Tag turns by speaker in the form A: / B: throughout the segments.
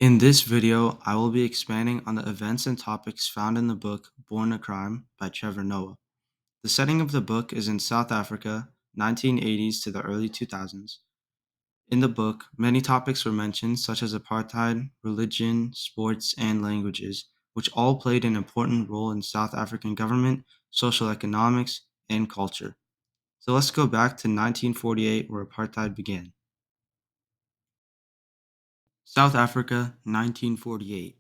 A: In this video, I will be expanding on the events and topics found in the book Born a Crime by Trevor Noah. The setting of the book is in South Africa, 1980s to the early 2000s. In the book, many topics were mentioned, such as apartheid, religion, sports, and languages, which all played an important role in South African government, social economics, and culture. So let's go back to 1948, where apartheid began. South Africa, 1948.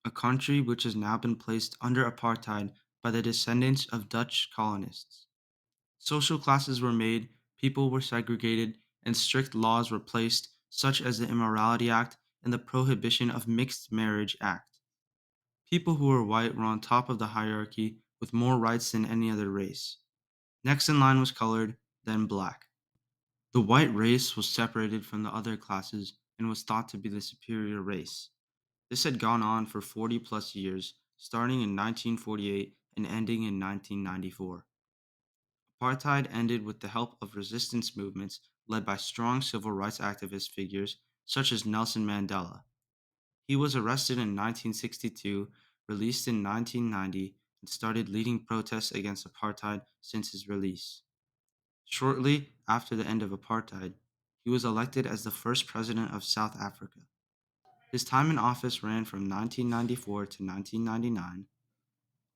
A: A country which has now been placed under apartheid by the descendants of Dutch colonists. Social classes were made, people were segregated, and strict laws were placed, such as the Immorality Act and the Prohibition of Mixed Marriage Act. People who were white were on top of the hierarchy with more rights than any other race. Next in line was colored, then black. The white race was separated from the other classes and was thought to be the superior race. This had gone on for 40 plus years, starting in 1948 and ending in 1994. Apartheid ended with the help of resistance movements led by strong civil rights activist figures such as Nelson Mandela. He was arrested in 1962, released in 1990, and started leading protests against apartheid since his release. Shortly after the end of apartheid, he was elected as the first president of South Africa. His time in office ran from 1994 to 1999.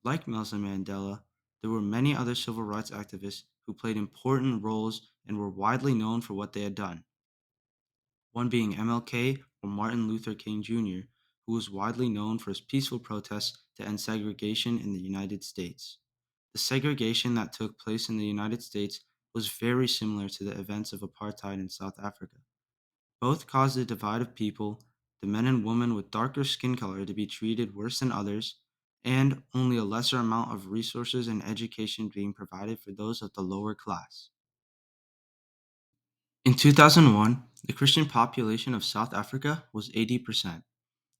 A: Like Nelson Mandela, there were many other civil rights activists who played important roles and were widely known for what they had done. One being MLK, or Martin Luther King Jr., who was widely known for his peaceful protests to end segregation in the United States. The segregation that took place in the United States was very similar to the events of apartheid in South Africa. Both caused a divide of people, the men and women with darker skin color to be treated worse than others, and only a lesser amount of resources and education being provided for those of the lower class. In 2001, the Christian population of South Africa was 80%.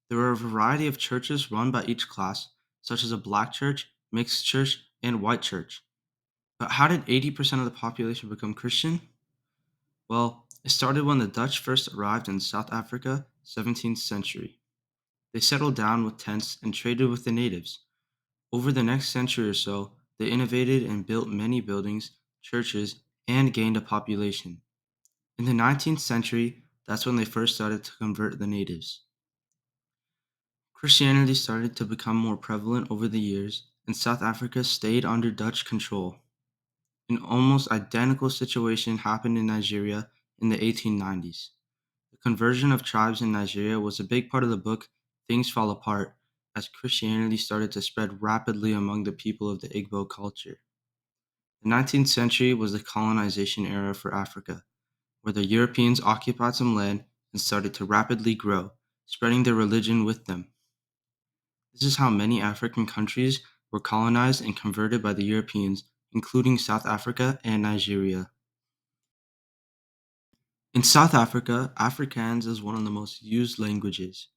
A: There were a variety of churches run by each class, such as a black church, mixed church, and white church. But how did 80% of the population become Christian? Well, it started when the Dutch first arrived in South Africa, 17th century. They settled down with tents and traded with the natives. Over the next century or so, they innovated and built many buildings, churches, and gained a population. In the 19th century, that's when they first started to convert the natives. Christianity started to become more prevalent over the years, and South Africa stayed under Dutch control. An almost identical situation happened in Nigeria in the 1890s. The conversion of tribes in Nigeria was a big part of the book Things Fall Apart as Christianity started to spread rapidly among the people of the Igbo culture. The 19th century was the colonization era for Africa, where the Europeans occupied some land and started to rapidly grow, spreading their religion with them. This is how many African countries were colonized and converted by the Europeans, including South Africa and Nigeria. In South Africa, Afrikaans is one of the most used languages.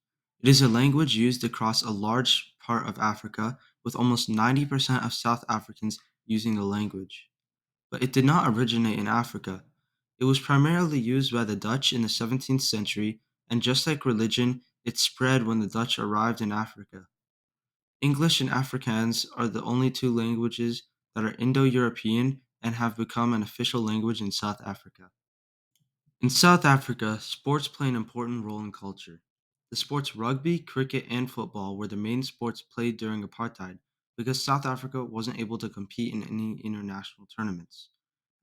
A: It is a language used across a large part of Africa, with almost 90% of South Africans using the language. But it did not originate in Africa. It was primarily used by the Dutch in the 17th century, and just like religion, it spread when the Dutch arrived in Africa. English and Afrikaans are the only two languages that are Indo European and have become an official language in South Africa. In South Africa, sports play an important role in culture. The sports rugby, cricket, and football were the main sports played during apartheid because South Africa wasn't able to compete in any international tournaments.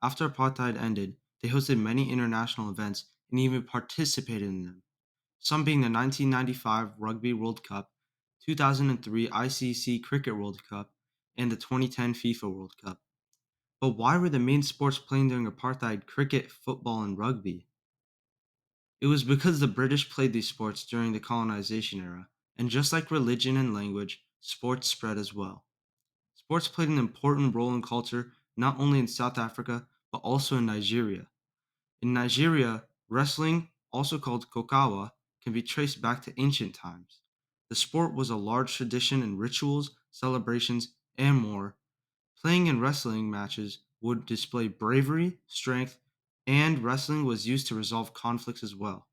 A: After apartheid ended, they hosted many international events and even participated in them, some being the 1995 Rugby World Cup, 2003 ICC Cricket World Cup, and the 2010 FIFA World Cup. But why were the main sports played during apartheid cricket, football, and rugby? It was because the British played these sports during the colonization era, and just like religion and language, sports spread as well. Sports played an important role in culture not only in South Africa, but also in Nigeria. In Nigeria, wrestling, also called kokawa, can be traced back to ancient times. The sport was a large tradition in rituals, celebrations, and more. Playing in wrestling matches would display bravery, strength, and wrestling was used to resolve conflicts as well.